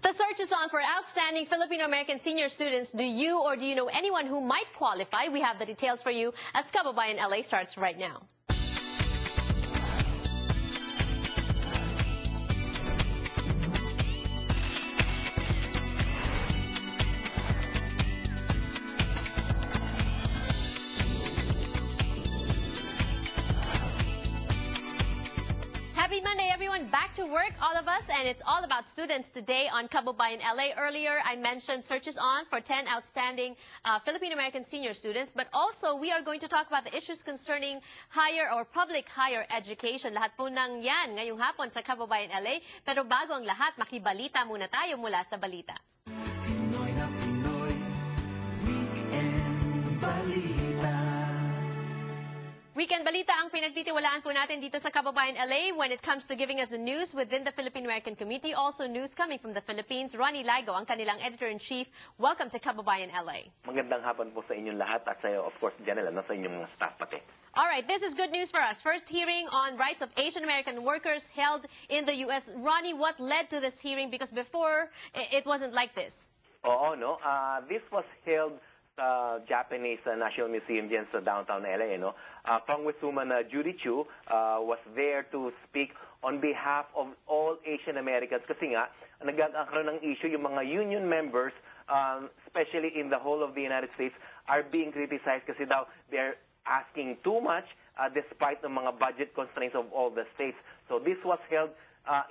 The search is on for outstanding Filipino-American senior students. Do you or do you know anyone who might qualify? We have the details for you as Kababayan LA starts right now. Happy Monday, everyone. Back to work, all of us, and it's all about students today on Kababayan LA. Earlier, I mentioned searches on for 10 outstanding Filipino-American senior students, but also we are going to talk about the issues concerning higher or public higher education. Lahat po ng yan ngayong hapon sa Kababayan LA. Pero bago ang lahat, makibalita muna tayo mula sa balita. Pinoy na Pinoy, Weekend Balita. Weekend Balita ang pinagtitiwalaan po natin dito sa Kababayan LA when it comes to giving us the news within the Filipino-American community. Also news coming from the Philippines. Ronnie Laigo, ang kanilang editor-in-chief. Welcome to Kababayan LA. Magandang hapon po sa inyong lahat at sa of course, Janela, sa inyong mga staff pati. All right, this is good news for us. First hearing on rights of Asian American workers held in the U.S. Ronnie, what led to this hearing? Because before, it wasn't like this. Oo, no? This was held sa Japanese National Museum dyan sa downtown LA, no? Congresswoman Judy Chu was there to speak on behalf of all Asian Americans kasi nga, nagkakaroon ng issue yung mga union members, especially in the whole of the United States, are being criticized kasi daw they're asking too much despite the mga budget constraints of all the states. So this was held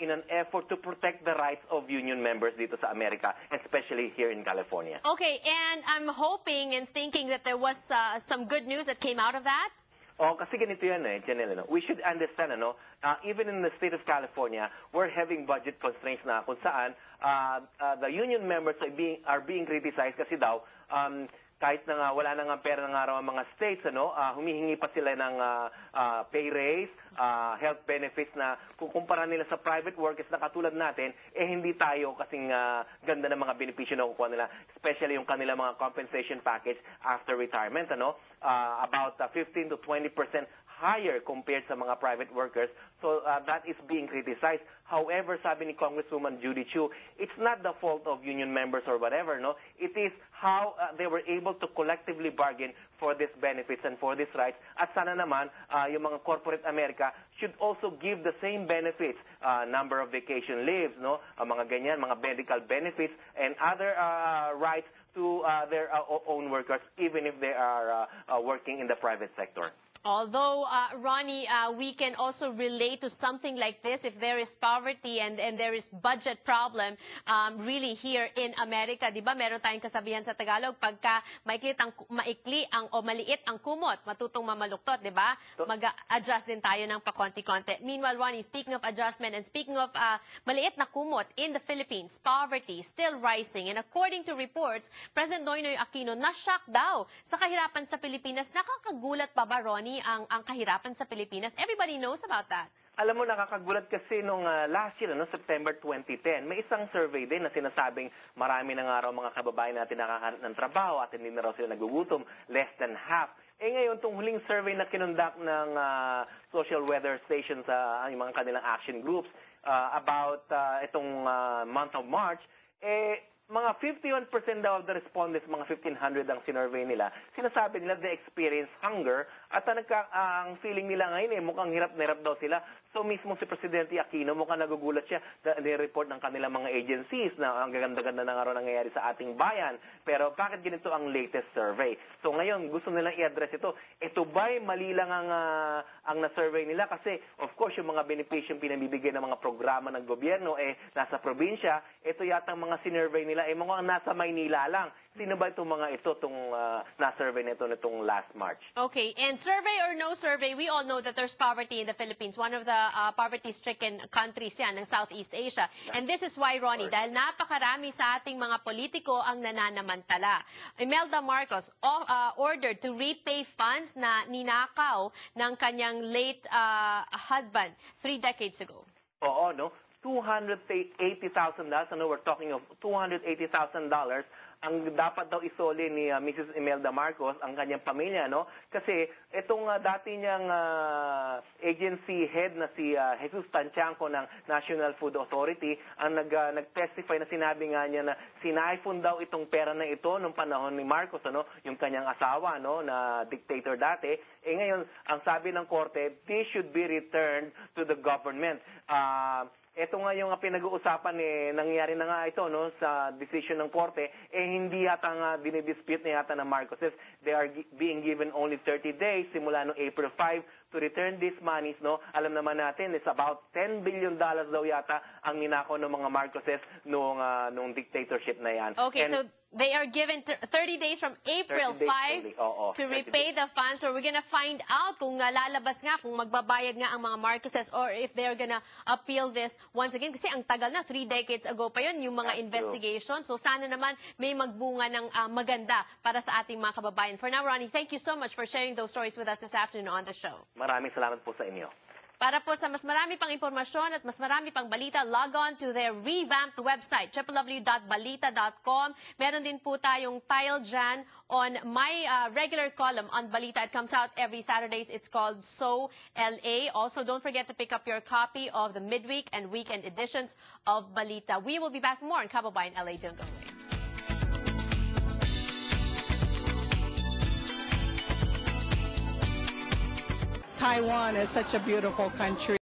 in an effort to protect the rights of union members dito sa Amerika, especially here in California. Okay, and I'm hoping and thinking that there was some good news that came out of that. Oh, kasi ganito yan Janelle, no? We should understand, even in the state of California, we're having budget constraints na kung saan the union members are being criticized kasi daw, kahit na nga wala na nga pera ng araw ang mga states, humihingi pa sila ng pay raise, health benefits na kukumpara nila sa private workers na katulad natin, hindi tayo kasing ganda ng mga benepisyo na kukuha nila, especially yung kanilang mga compensation package after retirement, about 15 to 20% higher compared sa mga private workers. So that is being criticized. However, sabi ni Congresswoman Judy Chu, it's not the fault of union members or whatever, no? It is how they were able to collectively bargain for these benefits and for these rights. At sana naman, yung mga corporate America should also give the same benefits, number of vacation leaves, no? Mga ganyan, mga medical benefits and other rights to their own workers, even if they are working in the private sector. Although, Ronnie, we can also relate to something like this if there is poverty and there is budget problem really here in America. Diba, meron tayong kasabihan sa Tagalog, pagka maliit ang kumot, matutong mamaluktot, diba? Mag-adjust din tayo ng pakonti-konti. Meanwhile, Ronnie, speaking of adjustment and speaking of maliit na kumot in the Philippines, poverty still rising. And according to reports, President Noynoy Aquino na-shock daw sa kahirapan sa Pilipinas. Nakakagulat pa ba, Ronnie, ang kahirapan sa Pilipinas? Everybody knows about that. Alam mo, nakakagulat kasi nung last year, September 2010, may isang survey din na sinasabing marami na nga raw mga kababayan natin nakakahanap ng trabaho at hindi na raw sila nagugutom, less than half. Ngayon, itong huling survey na kinundak ng social weather station sa yung mga kanilang action groups about itong month of March, mga 51% daw of the respondents, mga 1,500 ang sinurvey nila, sinasabi nila they experience hunger at ang feeling nila ngayon mukhang hirap na hirap daw sila. So mismo si Presidente Aquino mukhang nagugulat siya na report ng kanilang mga agencies na ang gaganda-ganda na nga raw nangyayari sa ating bayan. Pero bakit ganito ang latest survey? So ngayon gusto nilang i-address ito. Ito ba'y mali lang ang na-survey nila? Kasi of course yung mga benepisyo pinabibigay ng mga programa ng gobyerno nasa probinsya. Ito yata ang mga sinurvey nila mukhang nasa Maynila lang. Sino ba itong mga ito, itong na-survey nito nitong last March? Okay, and survey or no survey, we all know that there's poverty in the Philippines. One of the poverty-stricken countries yan ng Southeast Asia. And this is why, Ronnie, dahil napakarami sa ating mga politiko ang nananamantala. Imelda Marcos ordered to repay funds na ninakaw ng kanyang late husband 3 decades ago. Oo, no? $280,000. Ano, we're talking of $280,000 ang dapat daw isoli ni Mrs. Imelda Marcos, ang kanyang pamilya, no? Kasi itong dati niyang agency head na si Jesus Tanciangco ng National Food Authority ang nag-testify na sinabi nga niya na sinaipon daw itong pera na ito nung panahon ni Marcos, ano, yung kanyang asawa, no, na dictator dati. Ngayon, ang sabi ng korte, this should be returned to the government. Ito nga yung pinag-uusapan nangyari na nga ito, no, sa decision ng korte, hindi yata nga dinidispute na yata ng Marcoses. They are being given only 30 days simula no April 5 to return these monies, no. Alam naman natin, it's about $10 billion daw yata ang ninakaw ng mga Marcoses nung dictatorship na yan. Okay, so they are given 30 days from April 5 to repay the funds. So we're gonna find out kung lalabas nga, kung magbabayad nga ang mga Marcoses or if they're gonna appeal this once again. Kasi ang tagal na, 3 decades ago pa yun, yung mga investigation. So sana naman may magbunga ng maganda para sa ating mga kababayan. For now, Ronnie, thank you so much for sharing those stories with us this afternoon on the show. Maraming salamat po sa inyo. Para po sa mas marami pang impormasyon at mas marami pang balita, log on to their revamped website, www.balita.com. Meron din po tayong tile dyan on my regular column on Balita. It comes out every Saturdays. It's called So LA. Also, don't forget to pick up your copy of the midweek and weekend editions of Balita. We will be back more on Kababayan LA. Don't go away. Taiwan is such a beautiful country.